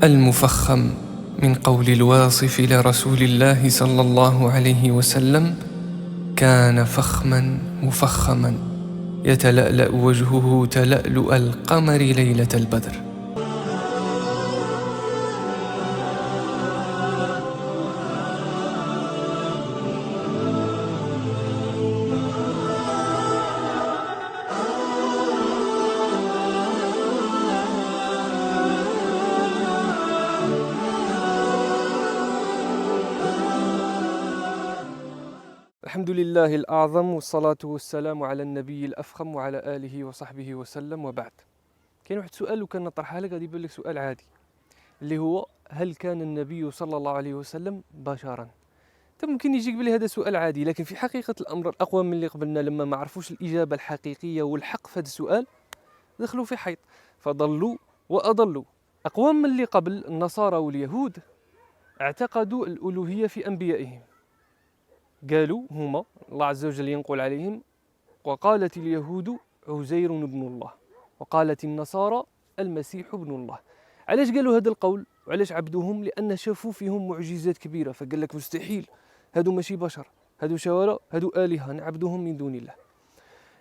المفخم من قول الواصف لرسول الله صلى الله عليه وسلم: كان فخما مفخما يتلألأ وجهه تلألؤ القمر ليلة البدر. الحمد لله الأعظم، والصلاة والسلام على النبي الأفخم وعلى آله وصحبه وسلم، وبعد. كاين واحد السؤال لو كان نطرحها لك غادي يبان لك سؤال عادي، اللي هو: هل كان النبي صلى الله عليه وسلم بشرا؟ ممكن يجيك بلي هذا سؤال عادي، لكن في حقيقة الأمر الأقوام من اللي قبلنا لما ما عرفوش الإجابة الحقيقية والحق في هذا السؤال دخلوا في حيط فضلوا وأضلوا. أقوام من اللي قبل النصارى واليهود اعتقدوا الألوهية في أنبيائهم. قالوا هما الله عز وجل ينقل عليهم: وقالت اليهود عزير بن الله، وقالت النصارى المسيح ابن الله. علاش قالوا هذا القول وعلاش عبدوهم؟ لأن شافوا فيهم معجزات كبيرة، فقال لك مستحيل، هادو ماشي بشر، هادو شوارع، هادو آلهة نعبدوهم من دون الله.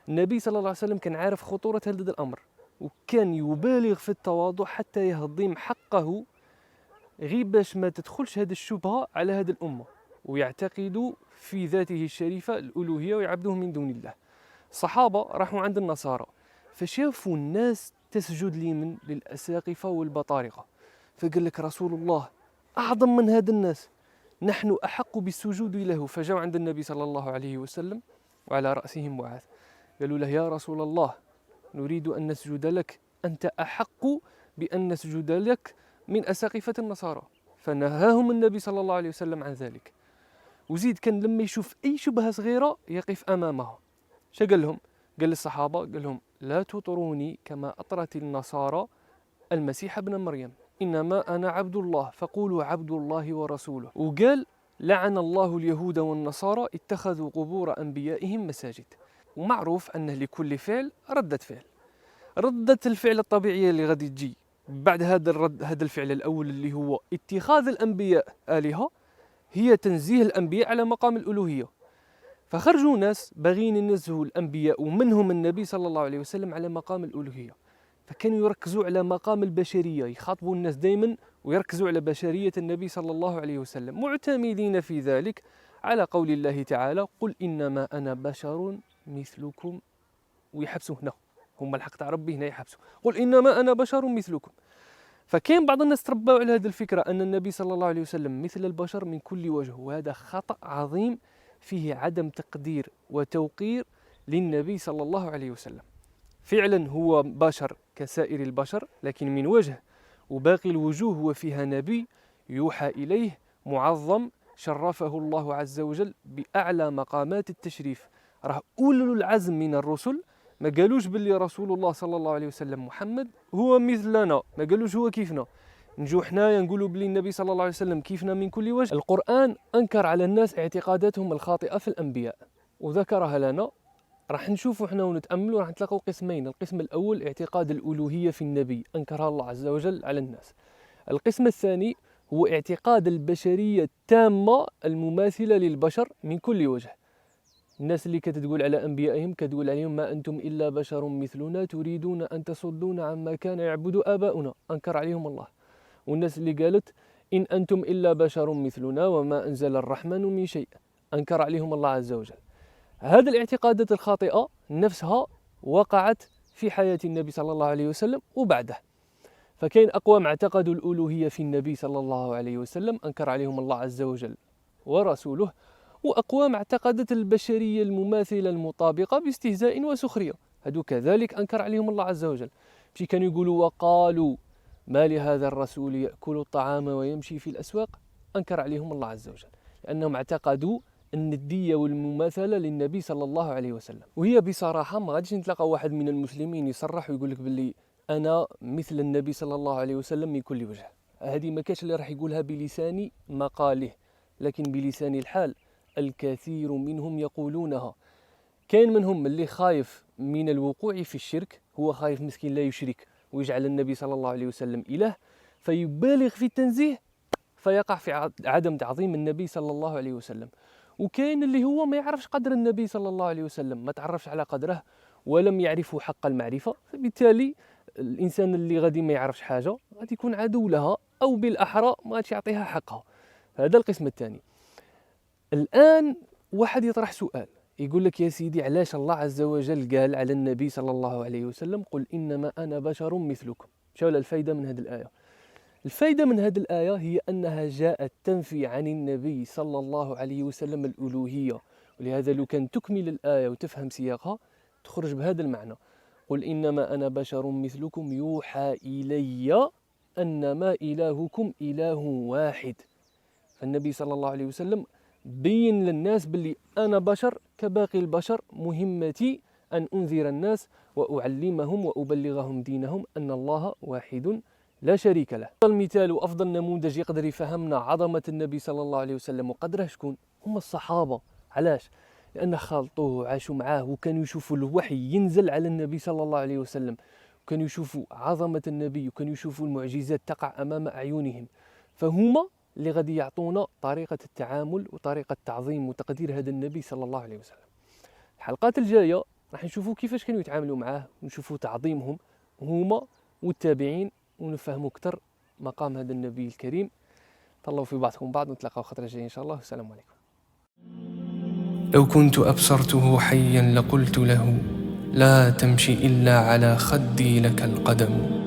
النبي صلى الله عليه وسلم كان عارف خطورة هذا الأمر، وكان يبالغ في التواضع حتى يهضم حقه، غير باش ما تدخلش هذه الشبهة على هذه الأمة ويعتقدوا في ذاته الشريفة الألوهية ويعبدوه من دون الله. الصحابة راحوا عند النصارى فشافوا الناس تسجد لمن للأساقفة والبطارقة، فقال لك رسول الله أعظم من هذا الناس، نحن أحق بالسجود له. فجاءوا عند النبي صلى الله عليه وسلم وعلى رأسهم معاذ، قالوا له: يا رسول الله نريد أن نسجد لك، أنت أحق بأن نسجد لك من أساقفة النصارى. فنهاهم النبي صلى الله عليه وسلم عن ذلك. وزيد كان لما يشوف أي شبهة صغيرة يقف أمامها. قال لهم؟ قال للصحابة، قال لهم: لا تطروني كما أطرت النصارى المسيح ابن مريم، إنما أنا عبد الله فقولوا عبد الله ورسوله. وقال: لعن الله اليهود والنصارى اتخذوا قبور أنبيائهم مساجد. ومعروف أنه لكل فعل ردة فعل. ردة الفعل الطبيعية اللي غادي تجي بعد هذا الفعل الأول اللي هو اتخاذ الأنبياء آلهة، هي تنزيه الأنبياء على مقام الألوهية. فخرجوا ناس باغين ينزهوا الأنبياء ومنهم النبي صلى الله عليه وسلم على مقام الألوهية، فكانوا يركزوا على مقام البشرية، يخاطبوا الناس دائما ويركزوا على بشرية النبي صلى الله عليه وسلم، معتمدين في ذلك على قول الله تعالى: قل إنما أنا بشر مثلكم. ويحبسوا هنا، هم الحق تاع ربي هنا يحبسوا، قل إنما أنا بشر مثلكم. فكان بعض الناس تربوا على هذه الفكرة أن النبي صلى الله عليه وسلم مثل البشر من كل وجه، وهذا خطأ عظيم فيه عدم تقدير وتوقير للنبي صلى الله عليه وسلم. فعلا هو بشر كسائر البشر، لكن من وجه، وباقي الوجوه هو فيها نبي يوحى إليه معظم، شرفه الله عز وجل بأعلى مقامات التشريف. راه أولو العزم من الرسل ما قالوش باللي رسول الله صلى الله عليه وسلم محمد هو مثلنا، ما قالوش هو كيفنا. نجو حنايا نقولوا باللي النبي صلى الله عليه وسلم كيفنا من كل وجه. القرآن أنكر على الناس اعتقاداتهم الخاطئة في الأنبياء وذكرها لنا. راح نشوفوا حنا ونتأملوا، راح نتلاقوا قسمين. القسم الأول اعتقاد الألوهية في النبي أنكرها الله عز وجل على الناس. القسم الثاني هو اعتقاد البشرية التامة المماثلة للبشر من كل وجه. الناس اللي كتقول على أنبيائهم كتقول عليهم: ما أنتم إلا بشر مثلنا تريدون أن تصدون عما كان يعبد آباؤنا، أنكر عليهم الله. والناس اللي قالت: إن أنتم إلا بشر مثلنا وما أنزل الرحمن من شيء، أنكر عليهم الله عز وجل. هذه الاعتقادات الخاطئة نفسها وقعت في حياة النبي صلى الله عليه وسلم وبعده. فكاين أقوام اعتقدوا الألوهية في النبي صلى الله عليه وسلم، أنكر عليهم الله عز وجل ورسوله، وأقوام اعتقدت البشرية المماثلة المطابقة باستهزاء وسخرية، هذو كذلك أنكر عليهم الله عز وجل. في كانوا يقولوا: وقالوا ما لهذا الرسول يأكل الطعام ويمشي في الأسواق، أنكر عليهم الله عز وجل، لأنهم اعتقدوا الندية والمماثلة للنبي صلى الله عليه وسلم. وهي بصراحة ما غاديش نتلاقى واحد من المسلمين يصرح ويقول لك باللي أنا مثل النبي صلى الله عليه وسلم من كل وجه. هذه ما كاش اللي راح يقولها بلسان مقاله، لكن بلسان الحال الكثير منهم يقولونها. كاين منهم اللي خايف من الوقوع في الشرك، هو خايف مسكين لا يشرك ويجعل النبي صلى الله عليه وسلم إله، فيبالغ في التنزيه فيقع في عدم تعظيم النبي صلى الله عليه وسلم. وكاين اللي هو ما يعرفش قدر النبي صلى الله عليه وسلم، ما تعرفش على قدره ولم يعرفه حق المعرفة، فبالتالي الإنسان اللي غادي ما يعرفش حاجة غادي يكون عدو لها، أو بالأحرى ما غاديش يعطيها حقها. هذا القسم الثاني. الآن واحد يطرح سؤال يقول لك يا سيدي علاش الله عز وجل قال على النبي صلى الله عليه وسلم قل إنما أنا بشر مثلكم؟ شو الفايدة من هذه الآية؟ الفايدة من هذه الآية هي أنها جاءت تنفي عن النبي صلى الله عليه وسلم الألوهية، ولهذا لو كان تكمل الآية وتفهم سياقها تخرج بهذا المعنى: قل إنما أنا بشر مثلكم يوحى إلي أنما إلهكم إله واحد. فالنبي صلى الله عليه وسلم بين للناس باللي أنا بشر كباقي البشر، مهمتي أن أنذر الناس وأعلمهم وأبلغهم دينهم أن الله واحد لا شريك له. أفضل مثال وأفضل نموذج يقدر يفهمنا عظمة النبي صلى الله عليه وسلم وقدره شكون؟ هم الصحابة. علاش؟ لأن خالطوه وعاشوا معاه وكانوا يشوفوا الوحي ينزل على النبي صلى الله عليه وسلم، وكانوا يشوفوا عظمة النبي وكانوا يشوفوا المعجزات تقع أمام أعينهم، فهما اللي غادي يعطونا طريقة التعامل وطريقة تعظيم وتقدير هذا النبي صلى الله عليه وسلم. الحلقات الجاية راح نشوفوا كيفاش كانوا يتعاملوا معاه ونشوفوا تعظيمهم هما والتابعين، ونفهموا أكثر مقام هذا النبي الكريم. تهلاو في بعضكم بعض، نتلاقاو خطرة جاية إن شاء الله. السلام عليكم. لو كنت أبصرته حيا لقلت له لا تمشي إلا على خدي لك القدم.